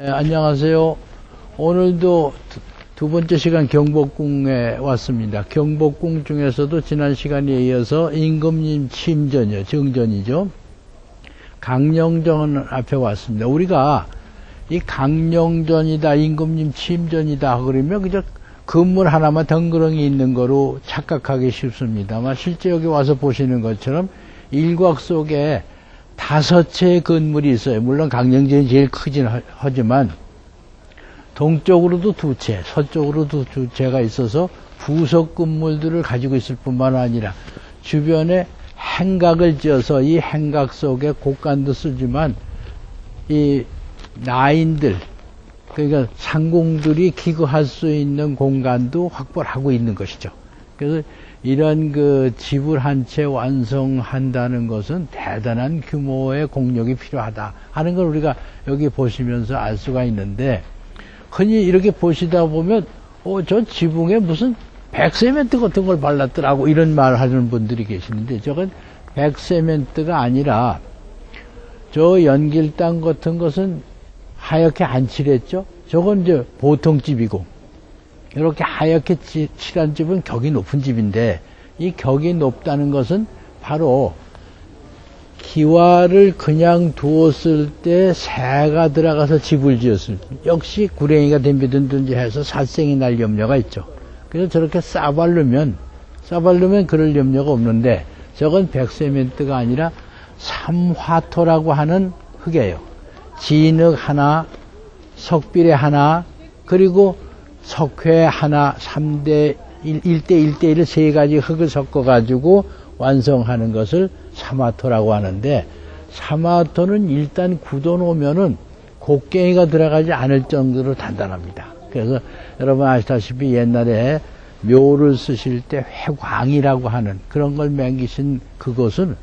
안녕하세요. 오늘도 두 번째 시간 경복궁에 왔습니다. 경복궁 중에서도 지난 시간에 이어서 임금님 침전이요, 정전이죠. 강령전 앞에 왔습니다. 우리가 이 강령전이다, 임금님 침전이다 그러면 그저 건물 하나만 덩그러니 있는 거로 착각하기 쉽습니다만 실제 여기 와서 보시는 것처럼 일곽 속에 5채의 건물이 있어요. 물론 강령전이 제일 크긴 하지만 동쪽으로도 2채, 서쪽으로도 2채가 있어서 부속 건물들을 가지고 있을 뿐만 아니라 주변에 행각을 지어서 이 행각 속에 곡간도 쓰지만 이 나인들, 그러니까 상공들이 기거할 수 있는 공간도 확보를 하고 있는 것이죠. 그래서 이런 그 집을 한 채 완성한다는 것은 대단한 규모의 공력이 필요하다 하는 걸 우리가 여기 보시면서 알 수가 있는데, 흔히 이렇게 보시다 보면 저 지붕에 무슨 백세멘트 같은 걸 발랐더라고 이런 말 하는 분들이 계시는데, 저건 백세멘트가 아니라 저 연길당 같은 것은 하얗게 안 칠했죠. 저건 이제 보통 집이고, 이렇게 하얗게 칠한 집은 격이 높은 집인데, 이 격이 높다는 것은 바로 기와를 그냥 두었을 때 새가 들어가서 집을 지었을 때 역시 구랭이가 덤비든지 해서 살생이 날 염려가 있죠. 그래서 저렇게 싸바르면 그럴 염려가 없는데, 저건 백세멘트가 아니라 삼화토라고 하는 흙이에요. 진흙 하나, 석비례 하나, 그리고 석회 하나, 3대 1대 1대1을 3가지 흙을 섞어가지고 완성하는 것을 삼화토라고 하는데, 삼화토는 일단 굳어놓으면은 곡괭이가 들어가지 않을 정도로 단단합니다. 그래서 여러분 아시다시피 옛날에 묘를 쓰실 때 회광이라고 하는 그런 걸 맹기신 그것은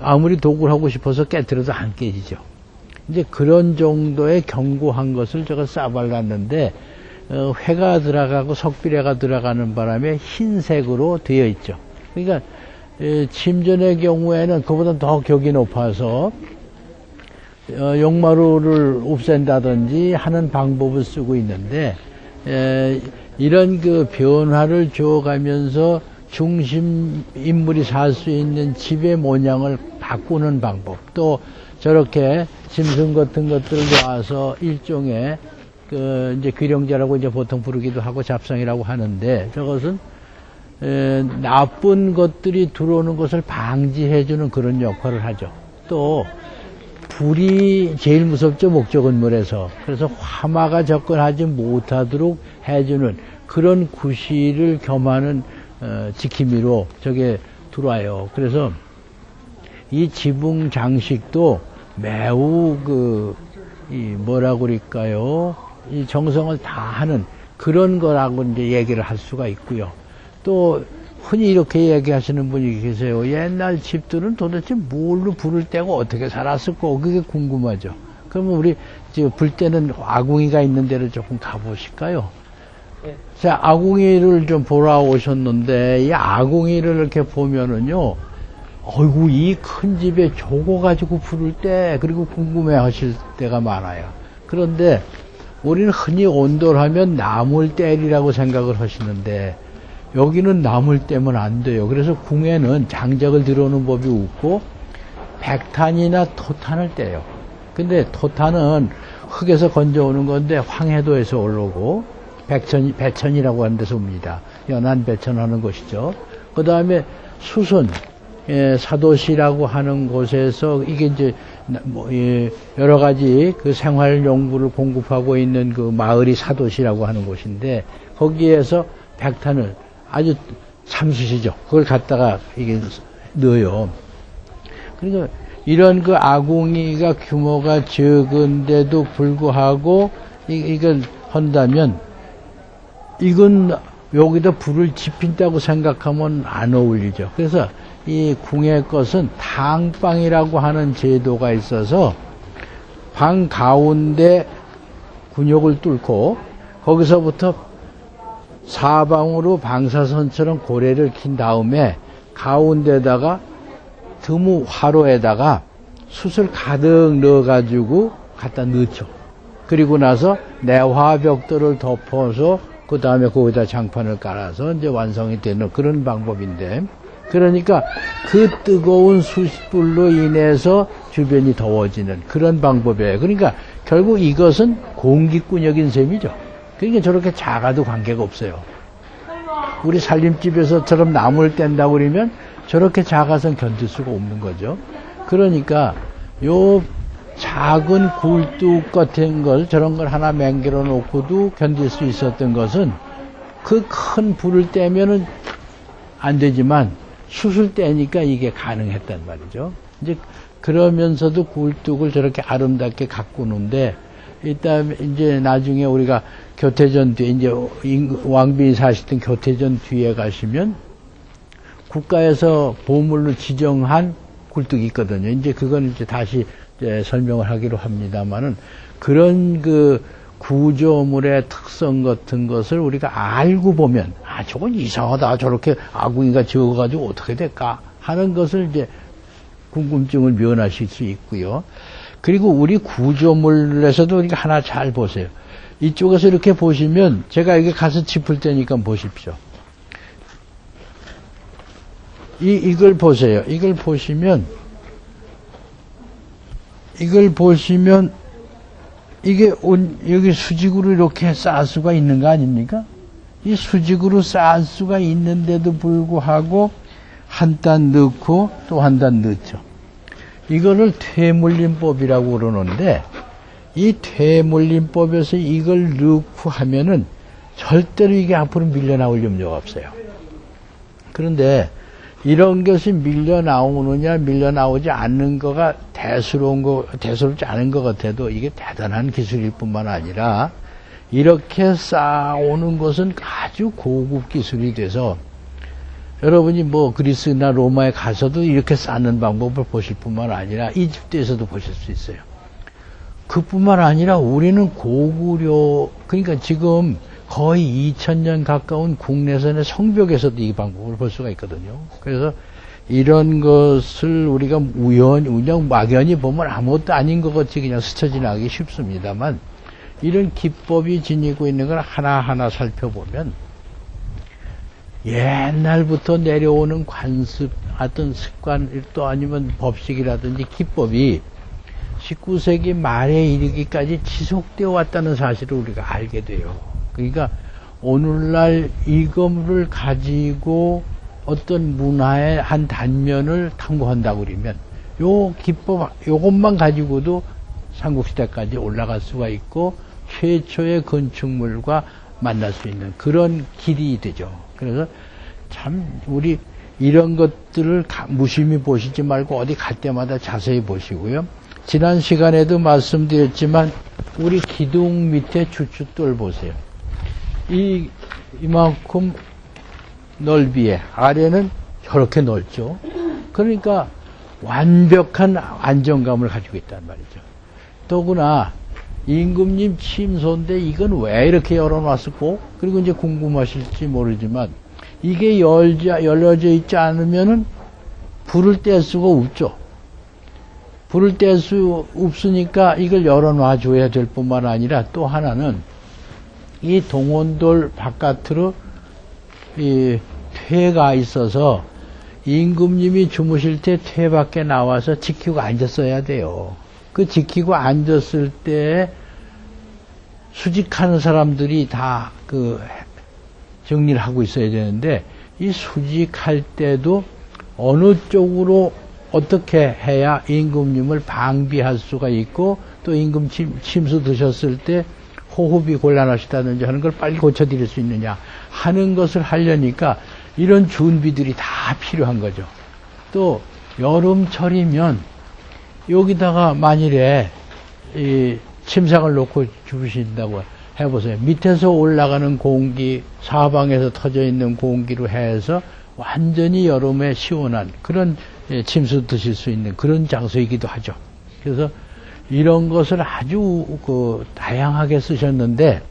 아무리 도구를 하고 싶어서 깨뜨려도 안 깨지죠. 이제 그런 정도의 견고한 것을 제가 싸발랐는데, 회가 들어가고 석비례가 들어가는 바람에 흰색으로 되어 있죠. 그러니까 침전의 경우에는 그보다 더 격이 높아서 용마루를 없앤다든지 하는 방법을 쓰고 있는데, 이런 그 변화를 줘가면서 중심 인물이 살 수 있는 집의 모양을 바꾸는 방법, 또 저렇게 짐승 같은 것들을 놓아서 일종의 이제 귀령자라고 이제 보통 부르기도 하고 잡상이라고 하는데, 저것은 나쁜 것들이 들어오는 것을 방지해주는 그런 역할을 하죠. 또 불이 제일 무섭죠, 목조건물에서. 그래서 화마가 접근하지 못하도록 해주는 그런 구실을 겸하는 지킴이로 저게 들어와요. 그래서 이 지붕 장식도 매우 뭐라고 그럴까요? 이 정성을 다하는 그런 거라고 이제 얘기를 할 수가 있고요. 또 흔히 이렇게 얘기하시는 분이 계세요. 옛날 집들은 도대체 뭘로 불을 떼고 어떻게 살았을까? 그게 궁금하죠. 그러면 우리 불 때는 아궁이가 있는 데를 조금 가보실까요? 네. 자, 아궁이를 좀 보러 오셨는데, 이 아궁이를 이렇게 보면은요, 어이구, 이 큰 집에 저거 가지고 불을 때, 그리고 궁금해 하실 때가 많아요. 그런데 우리는 흔히 온돌 하면 나물 떼리라고 생각을 하시는데, 여기는 나물 떼면 안 돼요. 그래서 궁에는 장작을 들어오는 법이 없고 백탄이나 토탄을 떼요. 근데 토탄은 흙에서 건져오는 건데 황해도에서 올라오고, 배천이라고 하는 데서 옵니다. 연안 배천하는 곳이죠. 그 다음에 수선, 사도시라고 하는 곳에서 이게 이제 여러 가지 그 생활 용구를 공급하고 있는 그 마을이 사도시라고 하는 곳인데, 거기에서 백탄을 아주 참수시죠. 그걸 갖다가 이게 넣어요. 그러니까 이런 그 아궁이가 규모가 적은데도 불구하고 이걸 한다면, 이건 여기다 불을 지핀다고 생각하면 안 어울리죠. 그래서 이 궁의 것은 탕방이라고 하는 제도가 있어서 방 가운데 군욕을 뚫고 거기서부터 사방으로 방사선처럼 고래를 킨 다음에 가운데다가 드무 화로에다가 숯을 가득 넣어가지고 갖다 넣죠. 그리고 나서 내화벽돌을 덮어서 그 다음에 거기다 장판을 깔아서 이제 완성이 되는 그런 방법인데, 그러니까 그 뜨거운 숯불로 인해서 주변이 더워지는 그런 방법이에요. 그러니까 결국 이것은 공기꾼역인 셈이죠. 그러니까 저렇게 작아도 관계가 없어요. 우리 살림집에서처럼 나무를 뗀다고 그러면 저렇게 작아서는 견딜 수가 없는 거죠. 그러니까 요 작은 굴뚝 같은 걸, 저런 걸 하나 맹글어 놓고도 견딜 수 있었던 것은 그 큰 불을 떼면은 안 되지만 숯을 떼니까 이게 가능했단 말이죠. 이제 그러면서도 굴뚝을 저렇게 아름답게 가꾸는데, 일단 이제 나중에 우리가 교태전 뒤에, 이제 왕빈이 사시던 교태전 뒤에 가시면 국가에서 보물로 지정한 굴뚝이 있거든요. 이제 그건 이제 다시 이제 설명을 하기로 합니다만은, 그런 그 구조물의 특성 같은 것을 우리가 알고 보면, 아, 저건 이상하다. 저렇게 아궁이가 지어가지고 어떻게 될까? 하는 것을 이제 궁금증을 면하실 수 있고요. 그리고 우리 구조물에서도 우리가 하나 잘 보세요. 이쪽에서 이렇게 보시면, 제가 여기 가서 짚을 테니까 보십시오. 이걸 보세요. 이걸 보시면, 이게 여기 수직으로 이렇게 쌓을 수가 있는 거 아닙니까? 이 수직으로 쌓을 수가 있는데도 불구하고 한 단 넣고 또 한 단 넣죠. 이거를 퇴물림법이라고 그러는데, 이 퇴물림법에서 이걸 넣고 하면은 절대로 이게 앞으로 밀려나올 염려가 없어요. 그런데 이런 것이 밀려나오느냐 밀려나오지 않는 거가 대수롭지 않은 것 같아도 이게 대단한 기술일 뿐만 아니라, 이렇게 쌓아오는 것은 아주 고급 기술이 돼서, 여러분이 뭐 그리스나 로마에 가서도 이렇게 쌓는 방법을 보실 뿐만 아니라 이집트에서도 보실 수 있어요. 그뿐만 아니라 우리는 고구려, 그러니까 지금 거의 2000년 가까운 국내선의 성벽에서도 이 방법을 볼 수가 있거든요. 그래서 이런 것을 우리가 그냥 막연히 보면 아무것도 아닌 것 같이 그냥 스쳐 지나가기 쉽습니다만, 이런 기법이 지니고 있는 걸 하나하나 살펴보면 옛날부터 내려오는 관습, 어떤 습관, 또 아니면 법칙이라든지 기법이 19세기 말에 이르기까지 지속되어 왔다는 사실을 우리가 알게 돼요. 그러니까 오늘날 이거를 가지고 어떤 문화의 한 단면을 탐구한다고 그러면 요 기법, 요것만 가지고도 삼국시대까지 올라갈 수가 있고 최초의 건축물과 만날 수 있는 그런 길이 되죠. 그래서 참 우리 이런 것들을 무심히 보시지 말고 어디 갈 때마다 자세히 보시고요. 지난 시간에도 말씀드렸지만 우리 기둥 밑에 주춧돌 보세요. 이만큼 넓이에 아래는 저렇게 넓죠. 그러니까 완벽한 안정감을 가지고 있단 말이죠. 더구나 임금님 침소인데 이건 왜 이렇게 열어놨을까? 그리고 이제 궁금하실지 모르지만 이게 열려져 있지 않으면은 불을 뗄 수가 없죠. 불을 뗄 수 없으니까 이걸 열어놔 줘야 될 뿐만 아니라 또 하나는 이 동원돌 바깥으로 이 퇴가 있어서 임금님이 주무실 때 퇴 밖에 나와서 지키고 앉았어야 돼요. 그 지키고 앉았을 때 수직하는 사람들이 다 그 정리를 하고 있어야 되는데, 이 수직할 때도 어느 쪽으로 어떻게 해야 임금님을 방비할 수가 있고 또 임금 침수 드셨을 때 호흡이 곤란하시다든지 하는 걸 빨리 고쳐드릴 수 있느냐 하는 것을 하려니까 이런 준비들이 다 필요한 거죠. 또 여름철이면 여기다가 만일에 이 침상을 놓고 주무신다고 해보세요. 밑에서 올라가는 공기, 사방에서 터져 있는 공기로 해서 완전히 여름에 시원한 그런 침수 드실 수 있는 그런 장소이기도 하죠. 그래서 이런 것을 아주 다양하게 쓰셨는데,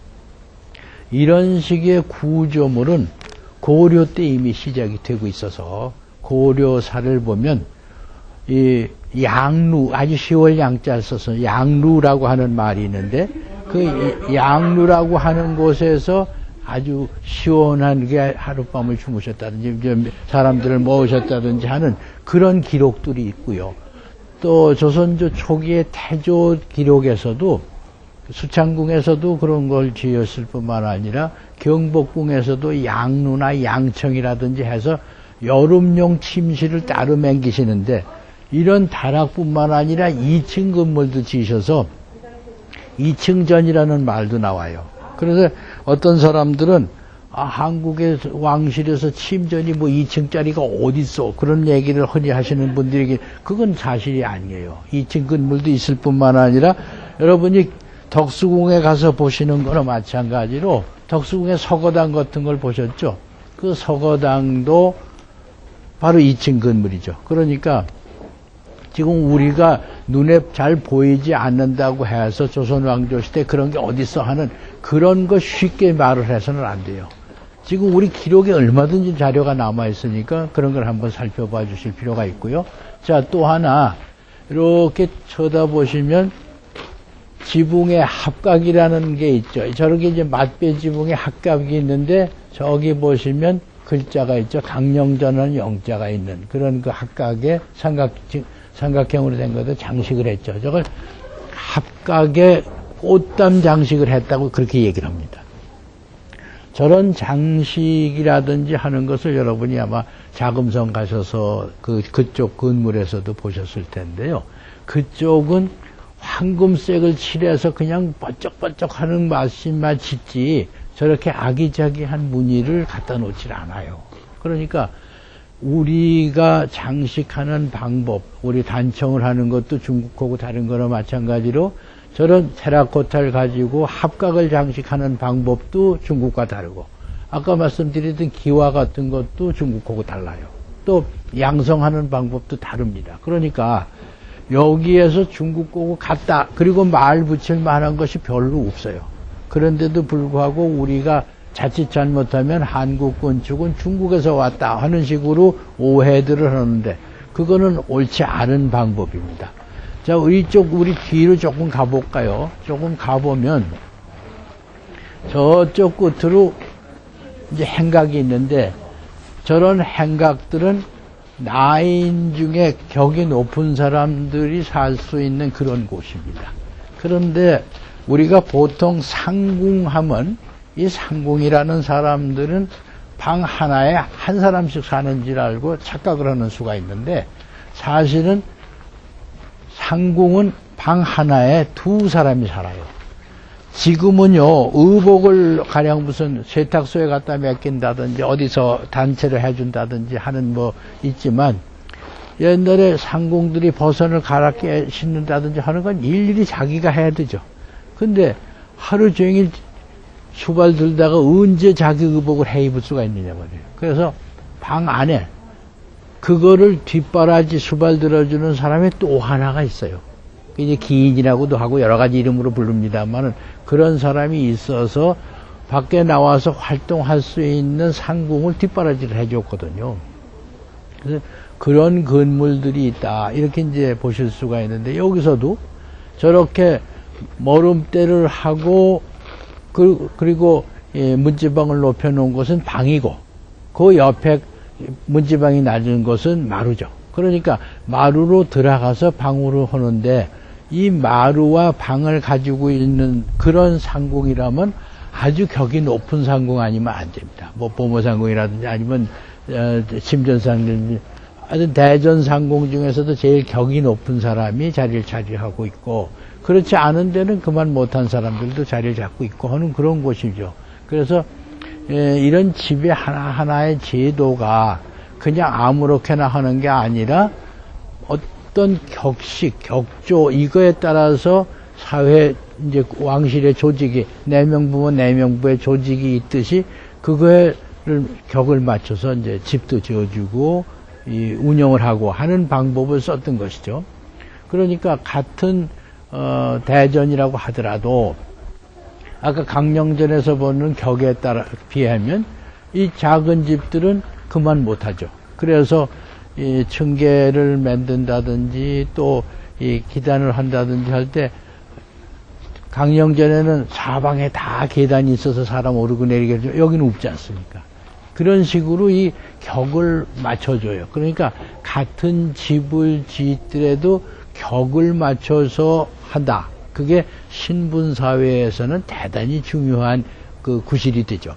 이런 식의 구조물은 고려 때 이미 시작이 되고 있어서 고려사를 보면 이 양루, 아주 10월 양자를 써서 양루라고 하는 말이 있는데, 그 양루라고 하는 곳에서 아주 시원하게 하룻밤을 주무셨다든지 사람들을 모으셨다든지 하는 그런 기록들이 있고요. 또 조선조 초기의 태조 기록에서도 수창궁에서도 그런 걸 지었을 뿐만 아니라 경복궁에서도 양루나 양청이라든지 해서 여름용 침실을 따로 맹기시는데 이런 다락뿐만 아니라 2층 건물도 지으셔서 2층전이라는 말도 나와요. 그래서 어떤 사람들은 한국의 왕실에서 침전이 뭐 2층짜리가 어딨어 그런 얘기를 흔히 하시는 분들에게 그건 사실이 아니에요. 2층 건물도 있을 뿐만 아니라 여러분이 덕수궁에 가서 보시는 거나 마찬가지로 덕수궁의 서거당 같은 걸 보셨죠? 그 서거당도 바로 2층 건물이죠. 그러니까 지금 우리가 눈에 잘 보이지 않는다고 해서 조선 왕조 시대 그런 게 어딨어 하는 그런 거 쉽게 말을 해서는 안 돼요. 지금 우리 기록에 얼마든지 자료가 남아 있으니까 그런 걸 한번 살펴봐 주실 필요가 있고요. 자, 또 하나 이렇게 쳐다보시면 지붕의 합각이라는 게 있죠. 저렇게 이제 맞배 지붕에 합각이 있는데 저기 보시면 글자가 있죠. 강령전은 영자가 있는 그런 그 합각에 삼각형으로 된 것도 장식을 했죠. 저걸 합각에 꽃담 장식을 했다고 그렇게 얘기를 합니다. 저런 장식이라든지 하는 것을 여러분이 아마 자금성 가셔서 그쪽 건물에서도 보셨을 텐데요. 그쪽은 황금색을 칠해서 그냥 번쩍번쩍 하는 맛만 짓지 저렇게 아기자기한 무늬를 갖다 놓질 않아요. 그러니까 우리가 장식하는 방법, 우리 단청을 하는 것도 중국하고 다른 거나 마찬가지로 저런 테라코타를 가지고 합각을 장식하는 방법도 중국과 다르고 아까 말씀드렸던 기와 같은 것도 중국하고 달라요. 또 양성하는 방법도 다릅니다. 그러니까 여기에서 중국하고 같다. 그리고 말 붙일 만한 것이 별로 없어요. 그런데도 불구하고 우리가 자칫 잘못하면 한국 건축은 중국에서 왔다 하는 식으로 오해들을 하는데 그거는 옳지 않은 방법입니다. 자, 우리 뒤로 조금 가볼까요? 조금 가보면 저쪽 끝으로 이제 행각이 있는데 저런 행각들은 나인 중에 격이 높은 사람들이 살 수 있는 그런 곳입니다. 그런데 우리가 보통 상궁하면 이 상궁이라는 사람들은 방 하나에 한 사람씩 사는 줄 알고 착각을 하는 수가 있는데 사실은 상궁은 방 하나에 두 사람이 살아요. 지금은요, 의복을 가령 무슨 세탁소에 갖다 맡긴다든지 어디서 단체를 해준다든지 하는 뭐 있지만 옛날에 상궁들이 버선을 갈아 신는다든지 하는 건 일일이 자기가 해야 되죠. 근데 하루 종일 수발 들다가 언제 자기 의복을 해 입을 수가 있느냐 말이에요. 그래서 방 안에 그거를 뒷바라지 수발 들어주는 사람이 또 하나가 있어요. 이제 기인이라고도 하고 여러 가지 이름으로 부릅니다만은 그런 사람이 있어서 밖에 나와서 활동할 수 있는 상궁을 뒷바라지를 해줬거든요. 그래서 그런 건물들이 있다. 이렇게 이제 보실 수가 있는데 여기서도 저렇게 머름대를 하고 그리고 문지방을 높여놓은 것은 방이고 그 옆에 문지방이 낮은 것은 마루죠. 그러니까 마루로 들어가서 방으로 하는데 이 마루와 방을 가지고 있는 그런 상궁이라면 아주 격이 높은 상궁 아니면 안 됩니다. 뭐 보모상궁이라든지 아니면 침전상궁, 하여튼 대전상궁 중에서도 제일 격이 높은 사람이 자리를 차지하고 있고 그렇지 않은 데는 그만 못한 사람들도 자리를 잡고 있고 하는 그런 곳이죠. 그래서 이런 집의 하나하나의 제도가 그냥 아무렇게나 하는 게 아니라 어떤 격식, 격조 이거에 따라서 사회 이제 왕실의 조직이 4명부면 4명부의 조직이 있듯이 그거에 격을 맞춰서 이제 집도 지어주고 운영을 하고 하는 방법을 썼던 것이죠. 그러니까 같은 대전이라고 하더라도 아까 강령전에서 보는 격에 따라 비하면 이 작은 집들은 그만 못하죠. 그래서 이 층계를 만든다든지 또 이 기단을 한다든지 할 때 강령전에는 사방에 다 계단이 있어서 사람 오르고 내리게 해줘. 여기는 없지 않습니까? 그런 식으로 이 격을 맞춰줘요. 그러니까 같은 집을 짓더라도 격을 맞춰서 한다. 그게 신분사회에서는 대단히 중요한 그 구실이 되죠.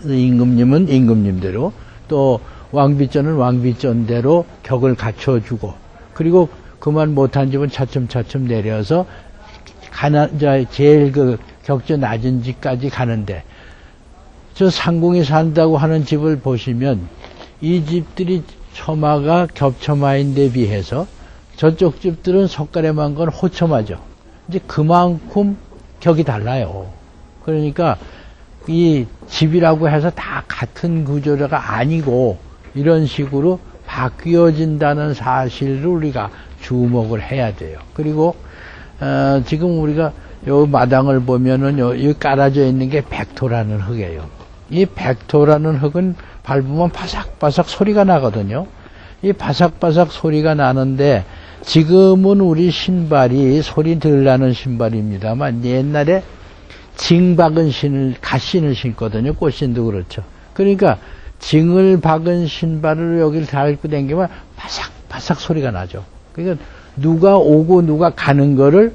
임금님은 임금님대로, 또 왕비전은 왕비전대로 격을 갖춰주고, 그리고 그만 못한 집은 차츰차츰 내려서 제일 그 격조 낮은 집까지 가는데, 저 상궁이 산다고 하는 집을 보시면 이 집들이 처마가 겹처마인데 비해서 저쪽 집들은 석가래만 건 호처마죠. 이제 그만큼 격이 달라요. 그러니까 이 집이라고 해서 다 같은 구조가 아니고 이런 식으로 바뀌어진다는 사실을 우리가 주목을 해야 돼요. 그리고 지금 우리가 요 마당을 보면은 여기 깔아져 있는 게 백토라는 흙이에요. 이 백토라는 흙은 밟으면 바삭바삭 소리가 나거든요. 이 바삭바삭 소리가 나는데 지금은 우리 신발이 소리 덜 나는 신발입니다만 옛날에 징 박은 갓신을 신거든요. 꽃신도 그렇죠. 그러니까 징을 박은 신발을 여기를 달고 다니면 바삭바삭 소리가 나죠. 그러니까 누가 오고 누가 가는 거를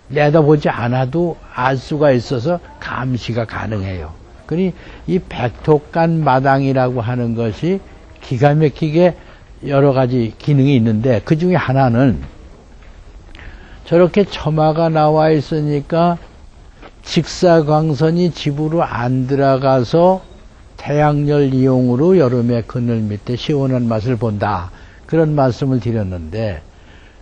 내다보지 않아도 알 수가 있어서 감시가 가능해요. 그러니 이 백토간 마당이라고 하는 것이 기가 막히게 여러 가지 기능이 있는데 그 중에 하나는 저렇게 처마가 나와 있으니까 직사광선이 집으로 안 들어가서 태양열 이용으로 여름에 그늘 밑에 시원한 맛을 본다. 그런 말씀을 드렸는데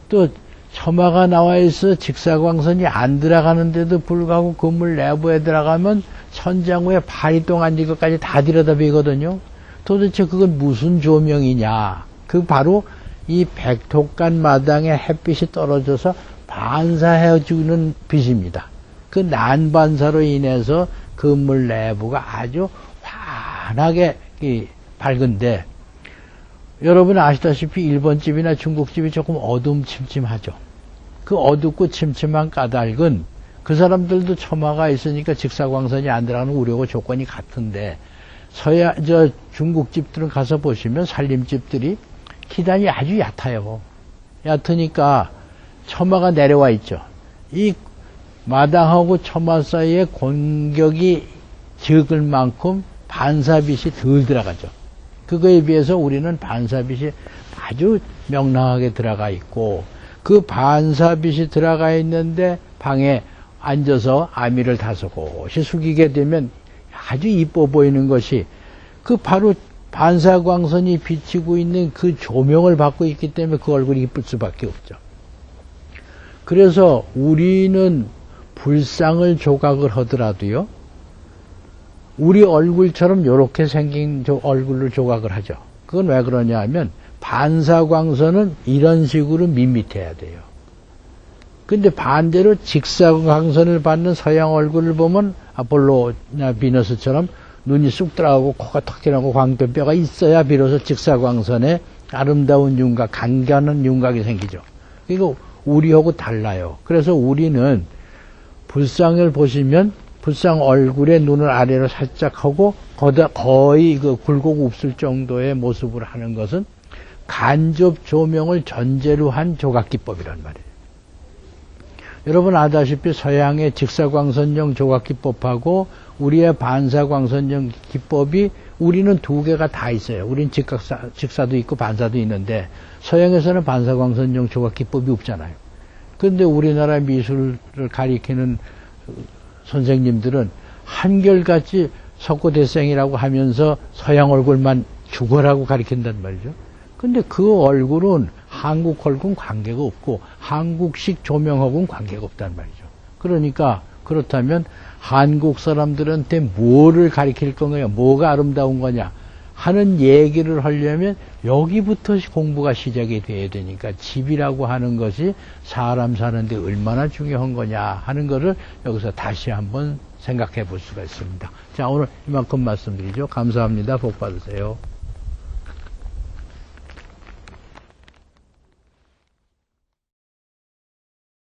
또 처마가 나와 있어 직사광선이 안 들어가는데도 불구하고 건물 내부에 들어가면 천장 위에 파리똥 앉은 것까지 다 들여다보거든요. 도대체 그건 무슨 조명이냐. 그 바로 이 백토간 마당에 햇빛이 떨어져서 반사해주는 빛입니다. 그 난반사로 인해서 건물 내부가 아주 환하게 밝은데 여러분 아시다시피 일본집이나 중국집이 조금 어둠침침하죠. 그 어둡고 침침한 까닭은 그 사람들도 처마가 있으니까 직사광선이 안 들어가는 우려고 조건이 같은데 중국집들은 가서 보시면 살림집들이 기단이 아주 얕아요. 얕으니까 처마가 내려와 있죠. 이 마당하고 처마 사이에 공격이 적을 만큼 반사빛이 덜 들어가죠. 그거에 비해서 우리는 반사빛이 아주 명랑하게 들어가 있고 그 반사빛이 들어가 있는데 방에 앉아서 아미를 다소곳이 숙이게 되면 아주 이뻐 보이는 것이 그 바로 반사광선이 비치고 있는 그 조명을 받고 있기 때문에 그 얼굴이 이쁠 수밖에 없죠. 그래서 우리는 불상을 조각을 하더라도요, 우리 얼굴처럼 이렇게 생긴 얼굴을 조각을 하죠. 그건 왜 그러냐 하면 반사광선은 이런 식으로 밋밋해야 돼요. 근데 반대로 직사광선을 받는 서양 얼굴을 보면 아폴로나 비너스처럼 눈이 쑥 들어가고 코가 턱 튀어나오고 광변뼈가 있어야 비로소 직사광선에 아름다운 윤곽, 강견한 윤곽이 생기죠. 그리고 우리하고 달라요. 그래서 우리는 불상을 보시면 불상 얼굴에 눈을 아래로 살짝 하고 거의 그 굴곡 없을 정도의 모습을 하는 것은 간접 조명을 전제로 한 조각기법이란 말이에요. 여러분 아다시피 서양의 직사광선형 조각기법하고 우리의 반사광선형 기법이 우리는 두 개가 다 있어요. 우리는 직사도 있고 반사도 있는데 서양에서는 반사광선형 조각기법이 없잖아요. 그런데 우리나라 미술을 가리키는 선생님들은 한결같이 석고대생이라고 하면서 서양 얼굴만 죽어라고 가리킨단 말이죠. 근데 그 얼굴은 한국 얼굴은 관계가 없고 한국식 조명하고는 관계가 없단 말이죠. 그러니까 그렇다면 한국 사람들한테 뭐를 가리킬 건가요? 뭐가 아름다운 거냐 하는 얘기를 하려면 여기부터 공부가 시작이 돼야 되니까 집이라고 하는 것이 사람 사는데 얼마나 중요한 거냐 하는 거를 여기서 다시 한번 생각해 볼 수가 있습니다. 자, 오늘 이만큼 말씀드리죠. 감사합니다. 복 받으세요.